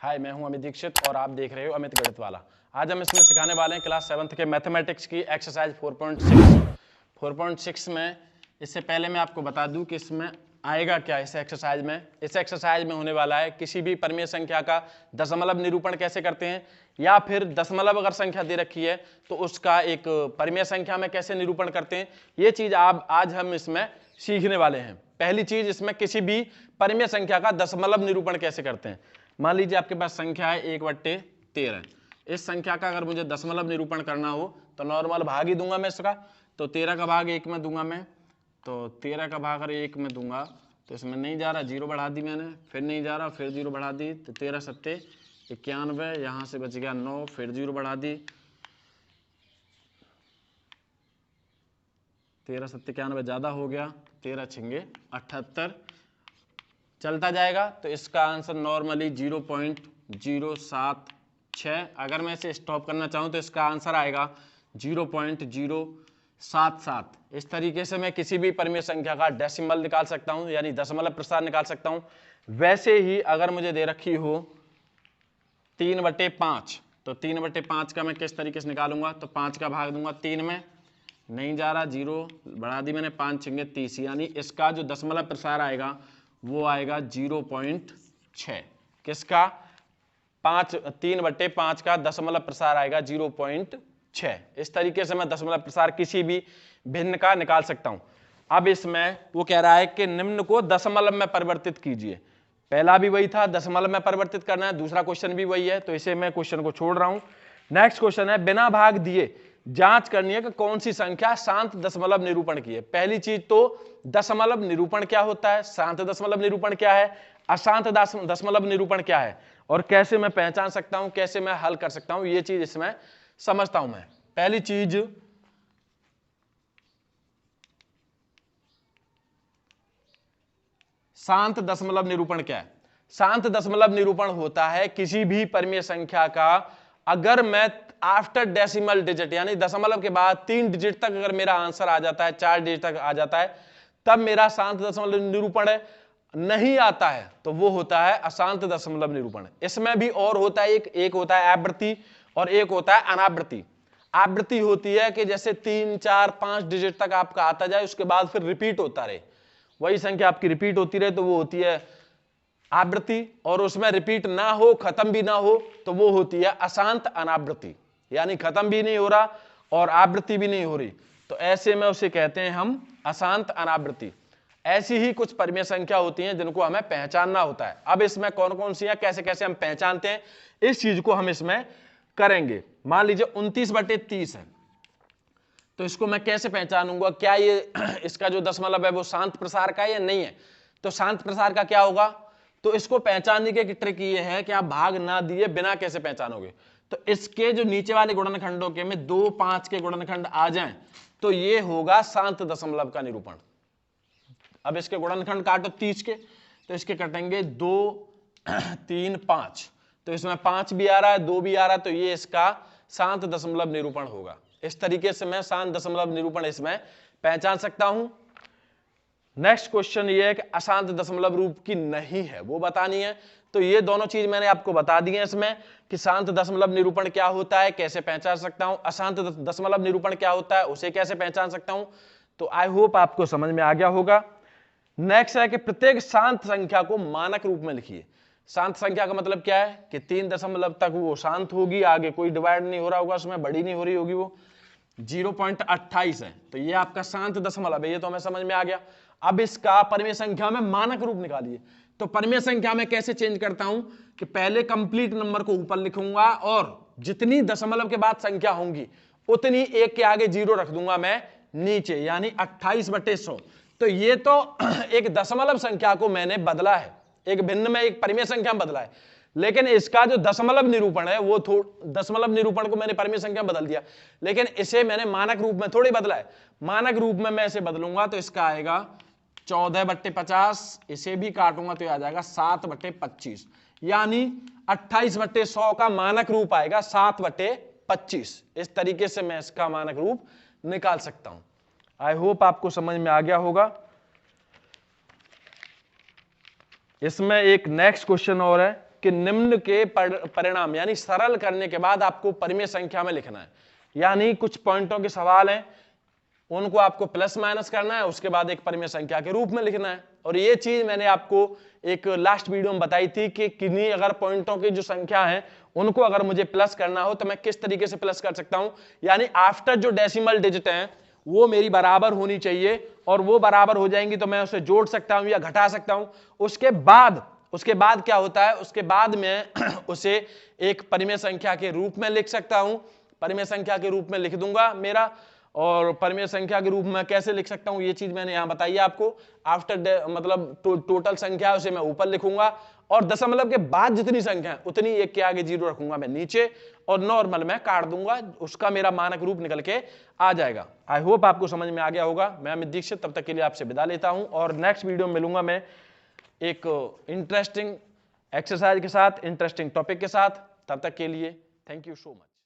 हाय, मैं हूं अमित दीक्षित और आप देख रहे हो अमित गणित वाला। आज हम इसमें सिखाने वाले हैं क्लास 7th के मैथमेटिक्स की एक्सरसाइज 4.6 में। इससे पहले मैं आपको बता दूं कि इसमें आएगा क्या। इस एक्सरसाइज में होने वाला है किसी भी परिमेय संख्या का दशमलव निरूपण कैसे करते हैं, या फिर दशमलव अगर संख्या दे रखी है तो उसका एक परिमेय संख्या में कैसे निरूपण करते हैं। ये चीज आज हम इसमें सीखने वाले हैं। पहली चीज, इसमें किसी भी परिमेय संख्या का दशमलव निरूपण कैसे करते हैं। मान लीजिए आपके पास संख्या है 1/13। इस संख्या का अगर मुझे दशमलव निरूपण करना हो तो नॉर्मल भाग ही दूंगा मैं इसका। तो 13 का भाग 1 में दूंगा मैं, तो 13 का भाग अगर 1 में दूंगा तो इसमें नहीं जा रहा, 0 बढ़ा दी मैंने, फिर नहीं जा रहा, फिर 0 बढ़ा दी, तो 13 सत्ते 91, यहाँ से बच गया 9, फिर 0 बढ़ा दी, 13 सत्ते 91 ज़्यादा हो गया, 13 छिंगे 78 चलता जाएगा। तो इसका आंसर नॉर्मली 0.076। अगर मैं इसे स्टॉप करना चाहूँ तो इसका आंसर आएगा 0.077। इस तरीके से मैं किसी भी परिमेय संख्या का डेसिमल निकाल सकता हूँ, यानी दशमलव प्रसार निकाल सकता हूँ। वैसे ही अगर मुझे दे रखी हो 3/5, तो 3/5 का मैं किस तरीके से निकालूंगा, तो 5 का भाग दूंगा 3 में, नहीं जा रहा, 0 बढ़ा दी मैंने, 5 छिंगे 30, यानी इसका जो दशमलव प्रसार आएगा वो आएगा 0.6। किसका? 3/5 का दशमलव प्रसार आएगा 0.6। इस तरीके से मैं दशमलव प्रसार किसी भी भिन्न का निकाल सकता हूं। अब इसमें वो कह रहा है कि निम्न को दशमलव में परिवर्तित कीजिए। पहला भी वही था, दशमलव में परिवर्तित करना है, दूसरा क्वेश्चन भी वही है, तो इसे मैं क्वेश्चन को छोड़ रहा हूं। नेक्स्ट क्वेश्चन है, बिना भाग दिए जांच करनी है कि कौन सी संख्या शांत दशमलव निरूपण की है। पहली चीज तो दशमलव निरूपण क्या होता है, शांत दशमलव निरूपण क्या है, अशांत दशमलव निरूपण क्या है, और कैसे मैं पहचान सकता हूं, कैसे मैं हल कर सकता हूं, ये चीज इसमें समझता हूं मैं। पहली चीज, शांत दशमलव निरूपण क्या है। शांत दशमलव निरूपण होता है किसी भी परिमेय संख्या का अगर मैं आफ्टर डेसिमल डिजिट, यानी दशमलव के बाद 3 डिजिट तक अगर मेरा आंसर आ जाता है, 4 डिजिट तक आ जाता है, तब मेरा शांत दशमलव निरूपण है। नहीं आता है तो वो होता है अशांत दशमलव निरूपण। इसमें भी और होता है, एक होता है आवृत्ति और एक होता है अनावृत्ति। आवृत्ति होती है कि जैसे 3, 4, 5 डिजिट तक आपका आता जाए, उसके बाद फिर रिपीट होता रहे, वही संख्या आपकी रिपीट होती रहे, तो वो होती है आवृत्ति। और उसमें रिपीट ना हो, खत्म भी ना हो, तो वो होती है अशांत अनावृत्ति, यानी खत्म भी नहीं हो रहा और आवृत्ति भी नहीं हो रही, तो ऐसे में उसे कहते हैं हम अशांत अनावृत्ति। ऐसी ही कुछ परिमेय संख्या होती हैं जिनको हमें पहचानना होता है। अब इसमें कौन कौन सी है, कैसे कैसे हम पहचानते हैं, इस चीज को हम इसमें करेंगे। मान लीजिए 29/30 है, तो इसको मैं कैसे पहचानूंगा, क्या ये इसका जो दशमलव है वो शांत प्रसार का है या नहीं है। तो शांत प्रसार का क्या होगा, तो इसको पहचानने की ट्रिक ये है कि आप भाग ना दिए बिना कैसे पहचानोगे। तो इसके जो नीचे वाले गुणनखंडों के में 2, 5 के गुणनखंड आ जाएं तो ये होगा शांत दशमलव का निरूपण। अब इसके गुणनखंड काटो 30 के, तो इसके कटेंगे 2, 3, 5, तो इसमें 5 भी आ रहा है, 2 भी आ रहा है, तो ये इसका शांत दशमलव निरूपण होगा। इस तरीके से मैं शांत दशमलव निरूपण इसमें पहचान सकता हूं। नेक्स्ट क्वेश्चन ये है कि अशांत दशमलव रूप की नहीं है, वो बतानी है। तो ये दोनों चीज मैंने आपको बता दी है इसमें कि शांत दशमलव निरूपण क्या होता है, कैसे पहचान सकता हूं, अशांत दशमलव निरूपण क्या होता है, उसे कैसे पहचान सकता हूं। तो आई होप आपको समझ में आ गया होगा। नेक्स्ट है कि प्रत्येक शांत संख्या को मानक रूप में लिखिए। शांत संख्या का मतलब क्या है कि 3 दशमलव तक वो शांत होगी, आगे कोई डिवाइड नहीं हो रहा होगा, उसमें बड़ी नहीं हो रही होगी, वो 0.28 है, तो ये आपका शांत दशमलव है, ये तो हमें समझ में आ गया। अब इसका परिमेय संख्या में मानक रूप निकालिए। तो परिमेय संख्या में कैसे चेंज करता हूं कि पहले कंप्लीट नंबर को ऊपर लिखूंगा और जितनी दशमलव के बाद संख्या होंगी उतनी एक के आगे 0 रख दूंगा मैं नीचे, यानी 28/100। तो ये तो एक दशमलव संख्या को मैंने बदला है, एक भिन्न में एक परिमेय संख्या में बदला है, लेकिन इसका जो दशमलव निरूपण है वो दशमलव निरूपण को मैंने परिमेय संख्या में बदल दिया, लेकिन इसे मैंने मानक रूप में थोड़ी बदला है। मानक रूप में मैं इसे बदलूंगा तो इसका आएगा 14/50, इसे भी काटूंगा तो आ जाएगा 7/25, यानी 28/100 का मानक रूप आएगा 7/25। इस तरीके से मैं इसका मानक रूप निकाल सकता हूं। आई होप आपको समझ में आ गया होगा। इसमें एक नेक्स्ट क्वेश्चन और है, कि निम्न के परिणाम यानी सरल करने के बाद आपको परिमेय संख्या में लिखना है, यानी कुछ पॉइंटों के सवाल हैं उनको आपको प्लस माइनस करना है, उसके बाद एक परिमेय संख्या के रूप में लिखना है। और ये चीज मैंने आपको एक लास्ट वीडियो में बताई थी कि किन्हीं अगर पॉइंटों की जो संख्या है उनको अगर मुझे प्लस करना हो तो मैं किस तरीके से प्लस कर सकता हूं, यानी आफ्टर जो डेसिमल डिजिट हैं वो मेरी बराबर होनी चाहिए, और वो बराबर हो जाएंगी तो मैं उसे जोड़ सकता हूं या घटा सकता हूं। उसके बाद क्या होता है, उसके बाद मैं उसे एक परिमेय संख्या के रूप में लिख सकता हूं, परिमेय संख्या के रूप में लिख दूंगा मेरा। और परिमेय संख्या के रूप में कैसे लिख सकता हूं ये चीज मैंने यहां बताई है आपको। आफ्टर मतलब टोटल संख्या उसे मैं ऊपर लिखूंगा, और दशमलव के बाद जितनी संख्या है उतनी एक के आगे जीरो रखूंगा मैं नीचे, और नॉर्मल मैं काट दूंगा, उसका मेरा मानक रूप निकल के आ जाएगा। आई होप आपको समझ में आ गया होगा। मैं अमित दीक्षित तब तक के लिए आपसे विदा लेता हूं, और नेक्स्ट वीडियो में मिलूंगा मैं एक इंटरेस्टिंग एक्सरसाइज के साथ, इंटरेस्टिंग टॉपिक के साथ। तब तक के लिए थैंक यू सो मच।